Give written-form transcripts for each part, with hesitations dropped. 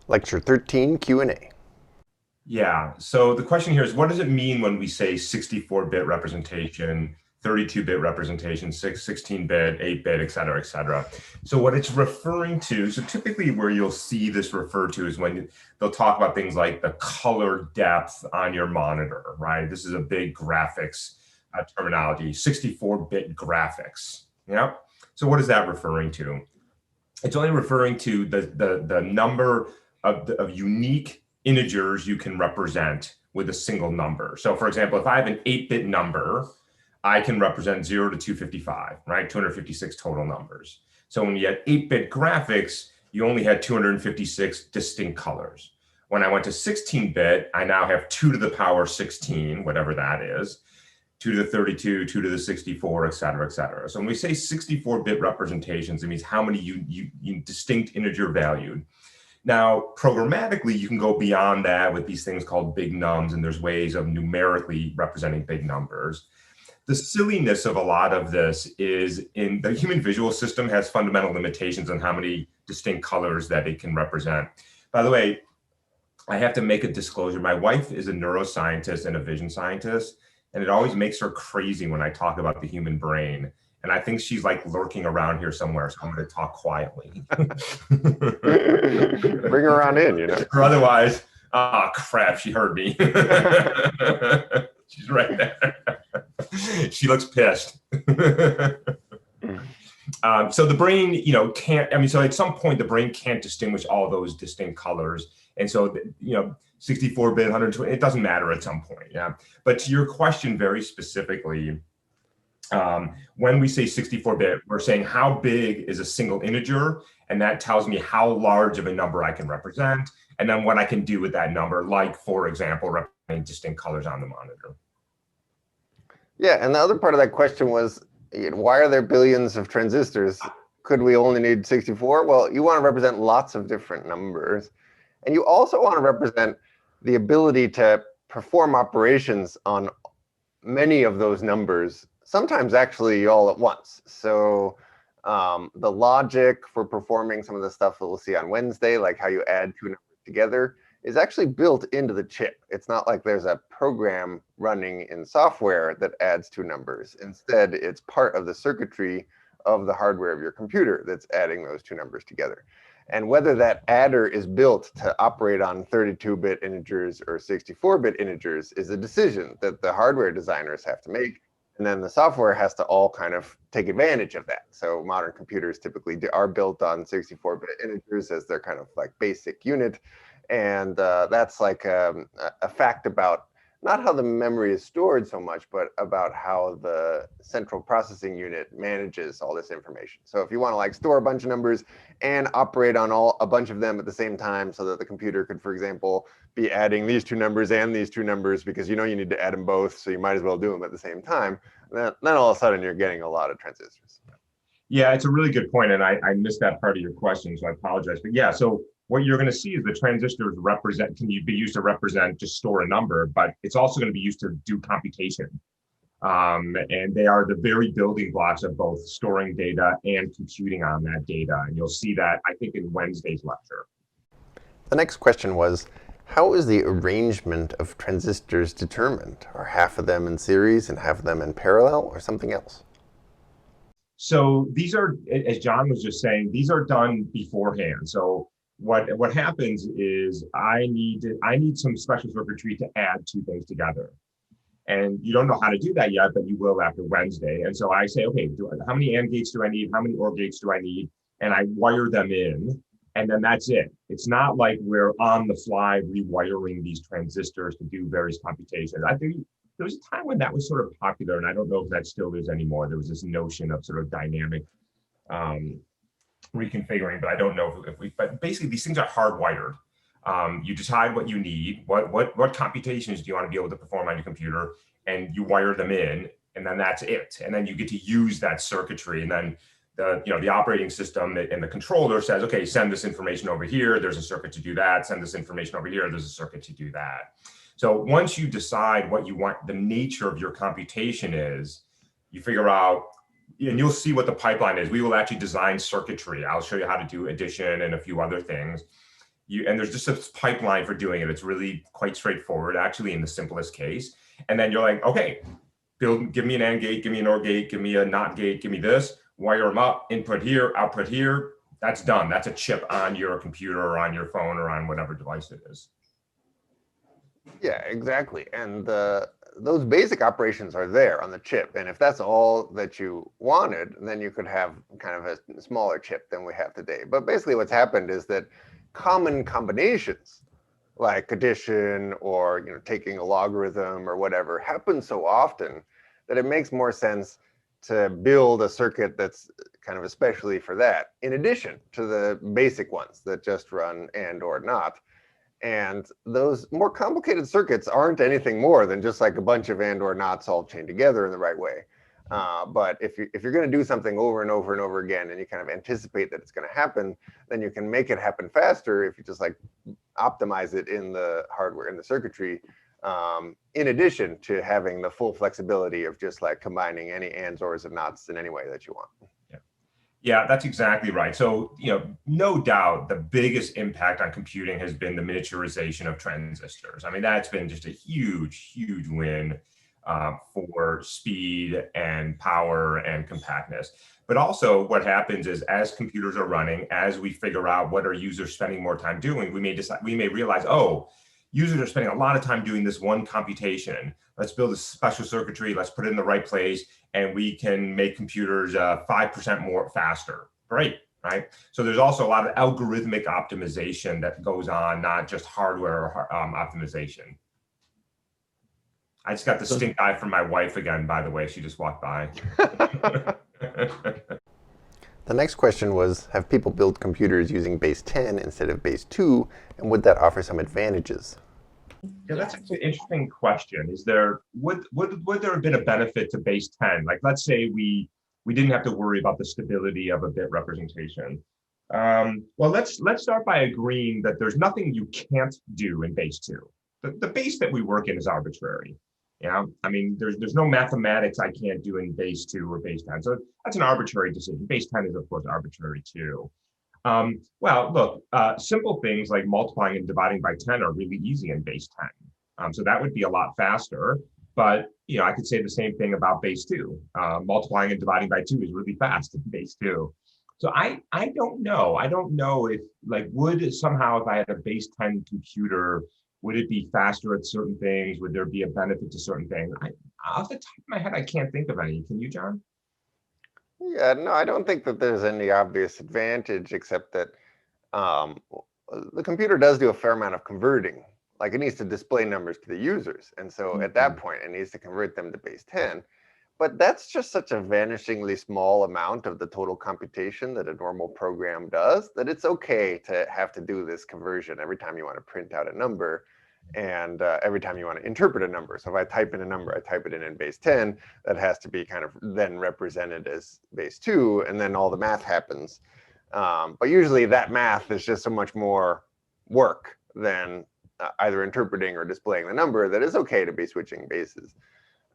Lecture 13, Q&A. Yeah, so the question here is, what does it mean when we say 64-bit representation, 32-bit representation, 16-bit, 8-bit, et cetera, et cetera? So what it's referring to, so typically where you'll see this referred to is when they'll talk about things like the color depth on your monitor, right? This is a big graphics terminology, 64-bit graphics. Yeah. So what is that referring to? It's only referring to the number of unique integers you can represent with a single number. So for example, if I have an 8-bit number, I can represent 0 to 255, right? 256 total numbers. So when you had 8-bit graphics, you only had 256 distinct colors. When I went to 16-bit, I now have 2 to the power 16, whatever that is, 2 to the 32, 2 to the 64, et cetera, et cetera. So when we say 64-bit representations, it means how many distinct integer valued. Now, programmatically, you can go beyond that with these things called big nums, and there's ways of numerically representing big numbers. The silliness of a lot of this is in the human visual system has fundamental limitations on how many distinct colors that it can represent. By the way, I have to make a disclosure. My wife is a neuroscientist and a vision scientist, and it always makes her crazy when I talk about the human brain. And I think she's like lurking around here somewhere, so I'm going to talk quietly. Bring her on in, you know. Or otherwise, crap, she heard me. She's right there. She looks pissed. So the brain, can't, so at some point the brain can't distinguish all those distinct colors. And so, 64-bit, 120, it doesn't matter at some point. Yeah. But to your question very specifically, when we say 64-bit, we're saying how big is a single integer, and that tells me how large of a number I can represent, and then what I can do with that number, like, for example, representing distinct colors on the monitor. Yeah, and the other part of that question was, why are there billions of transistors? Could we only need 64? Well, you want to represent lots of different numbers, and you also want to represent the ability to perform operations on many of those numbers, sometimes actually all at once. So the logic for performing some of the stuff that we'll see on Wednesday, like how you add two numbers together, is actually built into the chip. It's not like there's a program running in software that adds two numbers. Instead, it's part of the circuitry of the hardware of your computer that's adding those two numbers together. And whether that adder is built to operate on 32-bit integers or 64-bit integers is a decision that the hardware designers have to make. And then the software has to all kind of take advantage of that. So modern computers typically are built on 64-bit integers as their kind of like basic unit. And that's like a fact about not how the memory is stored so much, but about how the central processing unit manages all this information. So if you want to like store a bunch of numbers and operate on a bunch of them at the same time so that the computer could, for example, be adding these two numbers and these two numbers because you need to add them both, so you might as well do them at the same time, then all of a sudden you're getting a lot of transistors. Yeah, it's a really good point, and I missed that part of your question, so I apologize. But yeah, so what you're going to see is the transistors can be used to represent, just store a number, but it's also going to be used to do computation. And they are the very building blocks of both storing data and computing on that data. And you'll see that, I think, in Wednesday's lecture. The next question was, how is the arrangement of transistors determined? Are half of them in series and half of them in parallel, or something else? So these are, as John was just saying, these are done beforehand. So what happens is I need some special circuitry to add two things together. And you don't know how to do that yet, but you will after Wednesday. And so I say, okay, how many AND gates do I need? How many OR gates do I need? And I wire them in, and then that's it. It's not like we're on the fly rewiring these transistors to do various computations. I think there was a time when that was sort of popular, and I don't know if that still is anymore. There was this notion of sort of dynamic reconfiguring, but I don't know but basically these things are hardwired. You decide what you need, what computations do you want to be able to perform on your computer, and you wire them in, and then that's it. And then you get to use that circuitry, and then the operating system and the controller says, okay, send this information over here. There's a circuit to do that. Send this information over here. There's a circuit to do that. So once you decide what you want, the nature of your computation is, you figure out, and you'll see what the pipeline is. We will actually design circuitry. I'll show you how to do addition and a few other things. and there's just a pipeline for doing it. It's really quite straightforward, actually, in the simplest case. And then you're like, okay, give me an AND gate, give me an OR gate, give me a NOT gate, give me this, wire them up, input here, output here. That's done. That's a chip on your computer or on your phone or on whatever device it is. Yeah, exactly. And those basic operations are there on the chip. And if that's all that you wanted, then you could have kind of a smaller chip than we have today. But basically what's happened is that common combinations like addition or taking a logarithm or whatever happen so often that it makes more sense to build a circuit that's kind of especially for that, in addition to the basic ones that just run and or not. And those more complicated circuits aren't anything more than just like a bunch of and or nots all chained together in the right way. But if you're going to do something over and over and over again, and you kind of anticipate that it's going to happen, then you can make it happen faster if you just like optimize it in the hardware, in the circuitry, in addition to having the full flexibility of just like combining any ands, ors, and nots in any way that you want. Yeah, that's exactly right. So, no doubt the biggest impact on computing has been the miniaturization of transistors. I mean, that's been just a huge, huge win for speed and power and compactness. But also what happens is as computers are running, as we figure out what are users spending more time doing, we may realize, oh, users are spending a lot of time doing this one computation. Let's build a special circuitry, let's put it in the right place, and we can make computers 5% more faster. Great, right? So there's also a lot of algorithmic optimization that goes on, not just hardware optimization. I just got the stink eye from my wife again, by the way. She just walked by. The next question was, have people built computers using base 10 instead of base 2, and would that offer some advantages? Yeah, that's an interesting question. Would there have been a benefit to base 10? Like, let's say we didn't have to worry about the stability of a bit representation. Well, let's start by agreeing that there's nothing you can't do in base 2. The base that we work in is arbitrary. I mean, there's no mathematics I can't do in base 2 or base 10. So that's an arbitrary decision. Base 10 is, of course, arbitrary too. Well, look, simple things like multiplying and dividing by 10 are really easy in base 10. So that would be a lot faster. But, I could say the same thing about base 2. Multiplying and dividing by 2 is really fast in base 2. So I don't know. I don't know if, would somehow, if I had a base 10 computer, would it be faster at certain things? Would there be a benefit to certain things? Off the top of my head, I can't think of any. Can you, John? Yeah, no, I don't think that there's any obvious advantage except that the computer does do a fair amount of converting. Like, it needs to display numbers to the users. And so at that point, it needs to convert them to base 10. But that's just such a vanishingly small amount of the total computation that a normal program does that it's okay to have to do this conversion every time you want to print out a number and every time you want to interpret a number. So if I type in a number, I type it in base 10, that has to be kind of then represented as base 2, and then all the math happens. But usually that math is just so much more work than either interpreting or displaying the number that it's okay to be switching bases.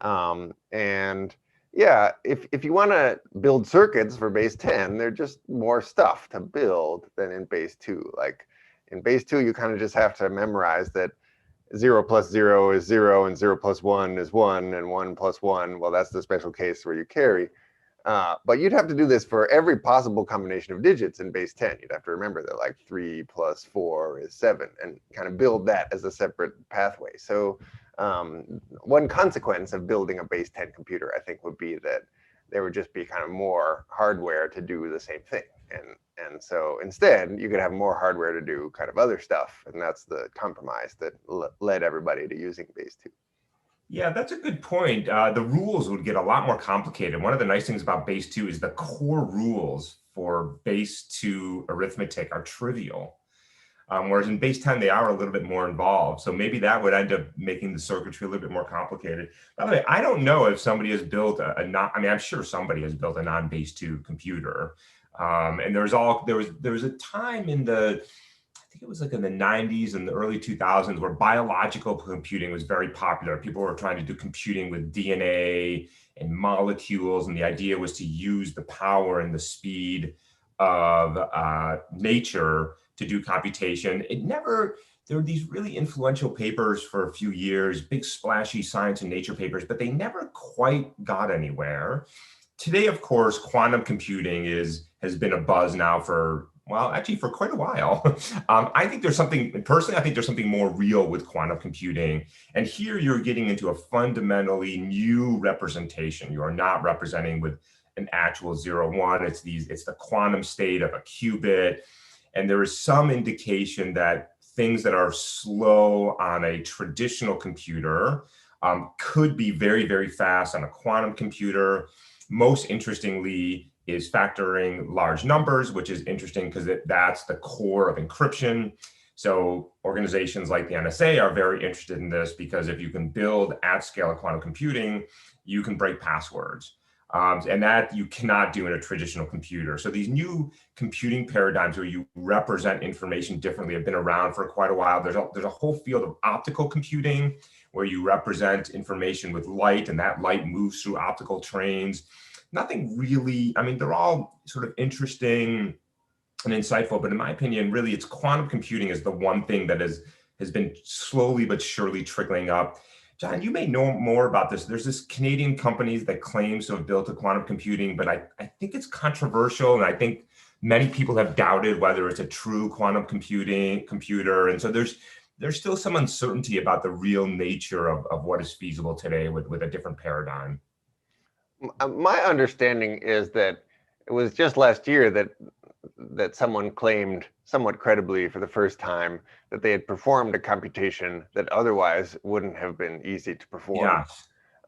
And yeah, if you want to build circuits for base 10, they're just more stuff to build than in base 2. Like in base 2, you kind of just have to memorize that 0 plus 0 is 0, and 0 plus 1 is 1, and 1 plus 1, well, that's the special case where you carry. But you'd have to do this for every possible combination of digits in base 10. You'd have to remember that like 3 plus 4 is 7, and kind of build that as a separate pathway. So one consequence of building a base 10 computer, I think, would be that there would just be kind of more hardware to do the same thing. And so instead, you could have more hardware to do kind of other stuff. And that's the compromise that led everybody to using base 2. Yeah, that's a good point. The rules would get a lot more complicated. One of the nice things about base 2 is the core rules for base 2 arithmetic are trivial. Whereas in base 10, they are a little bit more involved. So maybe that would end up making the circuitry a little bit more complicated. By the way, I don't know if somebody has built I'm sure somebody has built a non-base 2 computer. And there was a time in I think it was like in the 90s and the early 2000s where biological computing was very popular. People were trying to do computing with DNA and molecules. And the idea was to use the power and the speed of nature to do computation. There were these really influential papers for a few years, big splashy science and nature papers, but they never quite got anywhere. Today, of course, quantum computing has been a buzz now for, well, actually for quite a while. I think there's something more real with quantum computing. And here you're getting into a fundamentally new representation. You are not representing with an actual 0, 1. It's the quantum state of a qubit. And there is some indication that things that are slow on a traditional computer could be very, very fast on a quantum computer. Most interestingly is factoring large numbers, which is interesting because that's the core of encryption. So organizations like the NSA are very interested in this because if you can build at scale quantum computing, you can break passwords. And that you cannot do in a traditional computer. So these new computing paradigms where you represent information differently have been around for quite a while. There's a whole field of optical computing where you represent information with light, and that light moves through optical trains. Nothing really, I mean, they're all sort of interesting and insightful, but in my opinion, really it's quantum computing is the one thing that has been slowly but surely trickling up. John, you may know more about this. There's this Canadian company that claims to have built a quantum computing, but I think it's controversial, and I think many people have doubted whether it's a true quantum computer. And so there's still some uncertainty about the real nature of what is feasible today with a different paradigm. My understanding is that it was just last year that someone claimed somewhat credibly for the first time that they had performed a computation that otherwise wouldn't have been easy to perform.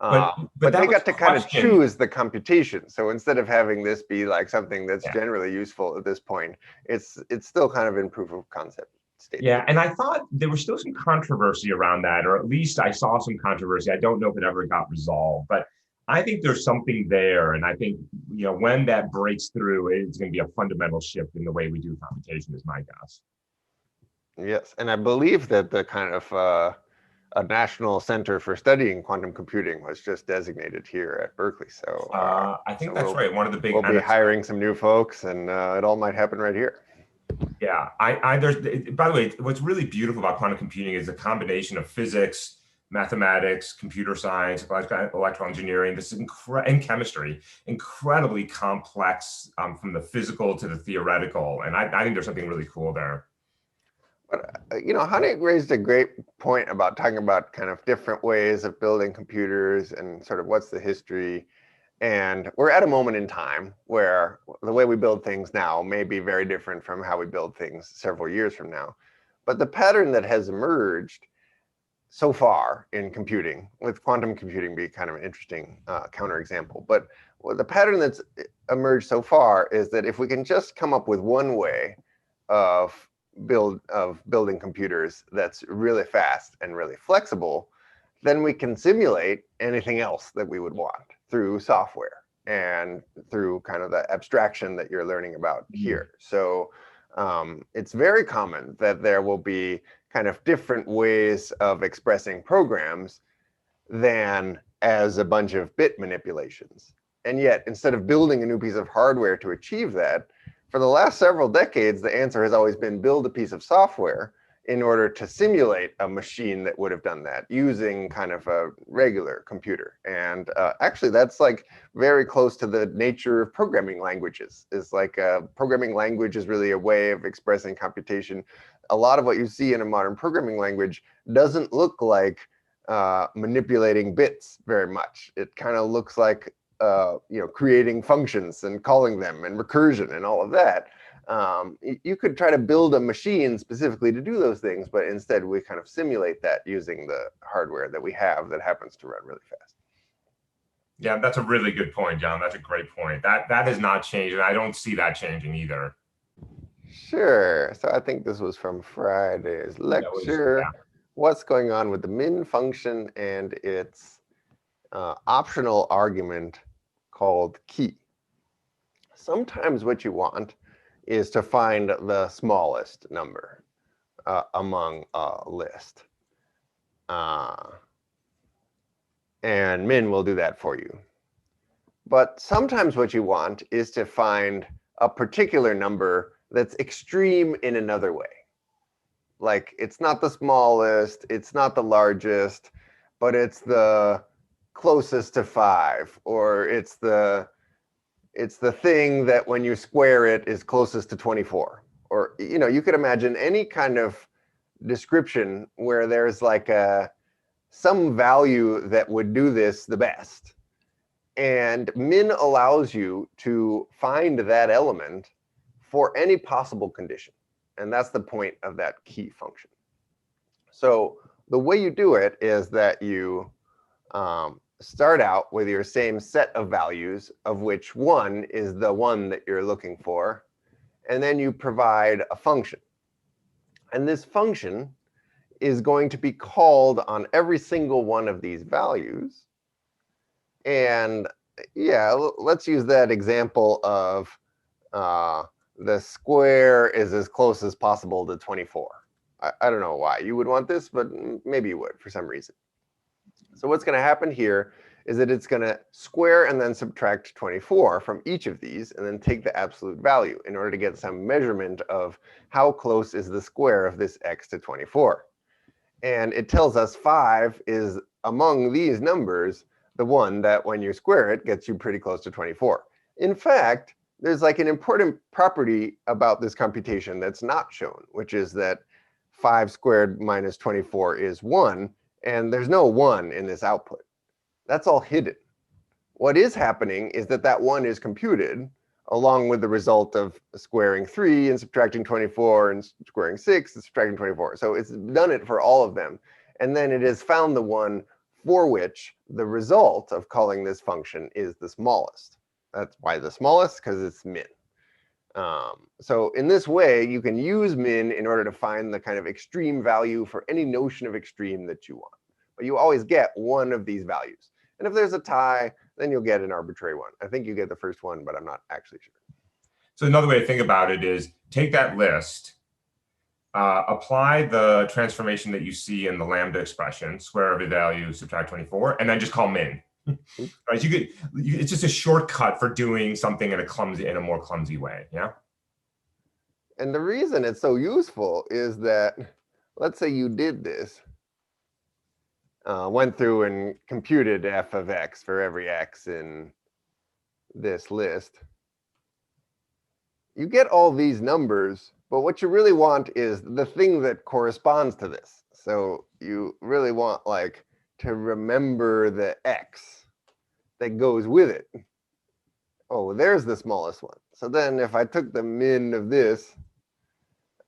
Yeah. But they got to kind of choose the computation. So instead of having this be like something that's generally useful at this point, it's still kind of in proof of concept state. Yeah, and I thought there was still some controversy around that, or at least I saw some controversy. I don't know if it ever got resolved, but I think there's something there. And I think, when that breaks through, it's going to be a fundamental shift in the way we do computation is my guess. Yes, and I believe that the kind of a National Center for Studying Quantum Computing was just designated here at Berkeley. So I think that's right. One of the big we'll be hiring some new folks, and it all might happen right here. Yeah, by the way, what's really beautiful about quantum computing is the combination of physics, mathematics, computer science, electrical engineering, and chemistry, incredibly complex from the physical to the theoretical. And I think there's something really cool there. But, Honey raised a great point about talking about kind of different ways of building computers and sort of what's the history. And we're at a moment in time where the way we build things now may be very different from how we build things several years from now. But the pattern that has emerged so far in computing, with quantum computing be kind of an interesting counterexample, but the pattern that's emerged so far is that if we can just come up with one way of building computers that's really fast and really flexible, then we can simulate anything else that we would want through software and through kind of the abstraction that you're learning about here. So it's very common that there will be kind of different ways of expressing programs than as a bunch of bit manipulations. And yet, instead of building a new piece of hardware to achieve that, for the last several decades, the answer has always been build a piece of software in order to simulate a machine that would have done that using kind of a regular computer. And actually, that's like very close to the nature of programming languages. It's like programming language is really a way of expressing computation. A lot of what you see in a modern programming language doesn't look like manipulating bits very much. It kind of looks like creating functions and calling them and recursion and all of that. You could try to build a machine specifically to do those things, but instead we kind of simulate that using the hardware that we have that happens to run really fast. Yeah, that's a really good point, John. That's a great point. That has not changed, and I don't see that changing either. Sure. So I think this was from Friday's lecture. What's going on with the min function and its optional argument called key? Sometimes what you want is to find the smallest number among a list. And min will do that for you. But sometimes what you want is to find a particular number that's extreme in another way. Like it's not the smallest, it's not the largest, but it's the closest to 5, or it's the thing that when you square it is closest to 24. Or you could imagine any kind of description where there's like some value that would do this the best. And min allows you to find that element for any possible condition. And that's the point of that key function. So the way you do it is that you start out with your same set of values, of which one is the one that you're looking for, and then you provide a function. And this function is going to be called on every single one of these values. And yeah, let's use that example of the square is as close as possible to 24. I don't know why you would want this, but maybe you would for some reason. So what's going to happen here is that it's going to square and then subtract 24 from each of these, and then take the absolute value in order to get some measurement of how close is the square of this x to 24. And it tells us 5 is among these numbers the one that when you square it gets you pretty close to 24. In fact, there's like an important property about this computation that's not shown, which is that 5 squared minus 24 is 1, and there's no 1 in this output. That's all hidden. What is happening is that that 1 is computed along with the result of squaring 3 and subtracting 24 and squaring 6 and subtracting 24. So it's done it for all of them. And then it has found the one for which the result of calling this function is the smallest. That's why the smallest, because it's min. So in this way, you can use min in order to find the kind of extreme value for any notion of extreme that you want. But you always get one of these values. And if there's a tie, then you'll get an arbitrary one. I think you get the first one, but I'm not actually sure. So another way to think about it is take that list, apply the transformation that you see in the lambda expression, square every value, subtract 24, and then just call min. Right? It's just a shortcut for doing something in a more clumsy way. Yeah. And the reason it's so useful is that, let's say you did this, went through and computed f of x for every x in this list. You get all these numbers, but what you really want is the thing that corresponds to this. So you really want like to remember the x that goes with it. Oh, there's the smallest one. So then if I took the min of this,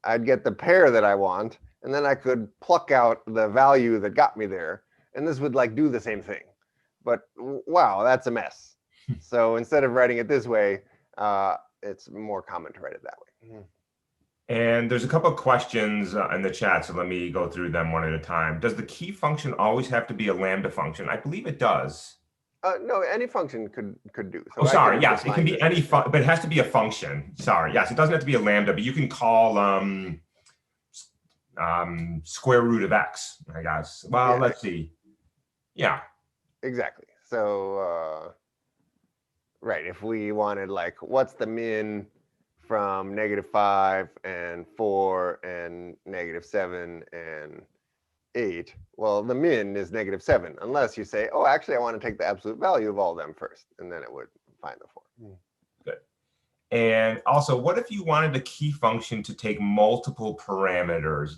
I'd get the pair that I want, and then I could pluck out the value that got me there, and this would like do the same thing. But wow, that's a mess. So instead of writing it this way, it's more common to write it that way. And there's a couple of questions in the chat, so let me go through them one at a time. Does the key function always have to be a lambda function? I believe it does. No, any function could do. So sorry, yes, it can be any but it has to be a function. Sorry, yes, it doesn't have to be a lambda, but you can call square root of x, I guess. Well, yeah. Let's see. Yeah. Exactly. So, right, if we wanted like, what's the min from -5 and 4 and -7 and 8, well, the min is -7, unless you say, oh, actually, I want to take the absolute value of all of them first, and then it would find the 4. Good. And also, what if you wanted a key function to take multiple parameters?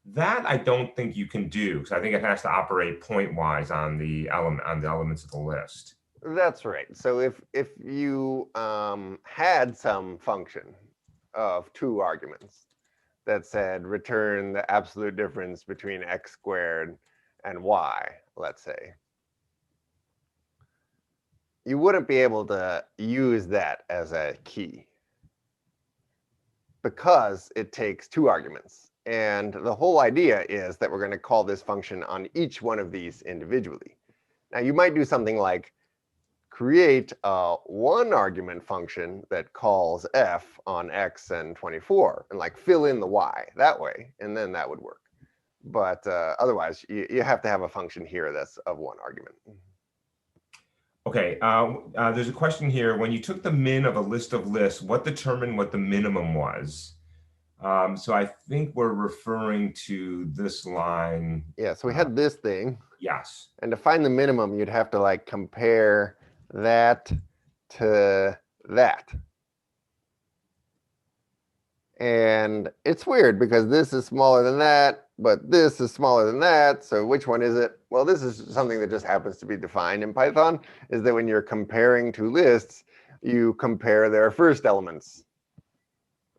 That I don't think you can do, because I think it has to operate point-wise on the elements of the list. That's right. So if you had some function of 2 arguments that said return the absolute difference between x squared and y, let's say, you wouldn't be able to use that as a key because it takes 2 arguments. And the whole idea is that we're going to call this function on each one of these individually. Now, you might do something like create a 1 argument function that calls f on x and 24 and like fill in the y that way, and then that would work. But otherwise, you have to have a function here that's of 1 argument. Okay, there's a question here. When you took the min of a list of lists, what determined what the minimum was? So I think we're referring to this line. Yeah, so we had this thing, Yes. and to find the minimum, you'd have to like compare that to that. And it's weird because this is smaller than that, but this is smaller than that. So which one is it? Well, this is something that just happens to be defined in Python, is that when you're comparing two lists, you compare their first elements.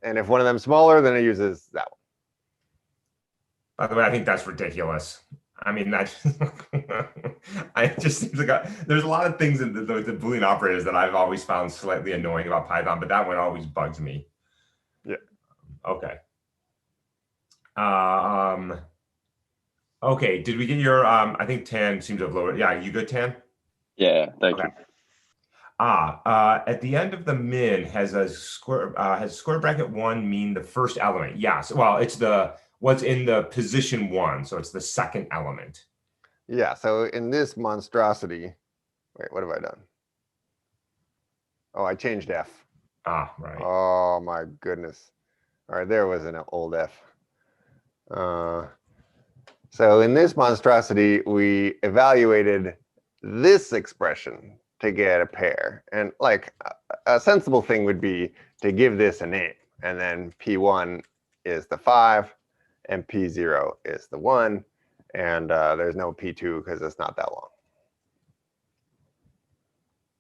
And if one of them's smaller, then it uses that one. By the way, I think that's ridiculous. I mean, that I just seems like there's a lot of things in the Boolean operators that I've always found slightly annoying about Python, but that one always bugs me. Yeah. Okay. Okay. Did we get your? I think Tan seemed to have lowered. Yeah, you good, Tan? Yeah, thank Okay. you. At the end of the min has square bracket 1 mean the first element? Yes. Well, it's what's in the position 1, so it's the second element. Yeah, so in this monstrosity, wait, what have I done? Oh, I changed F. Right. Oh my goodness. All right, there was an old F. So in this monstrosity, we evaluated this expression to get a pair. And like a sensible thing would be to give this a name. And then P1 is the 5, and P0 is the 1. And there's no P2 because it's not that long.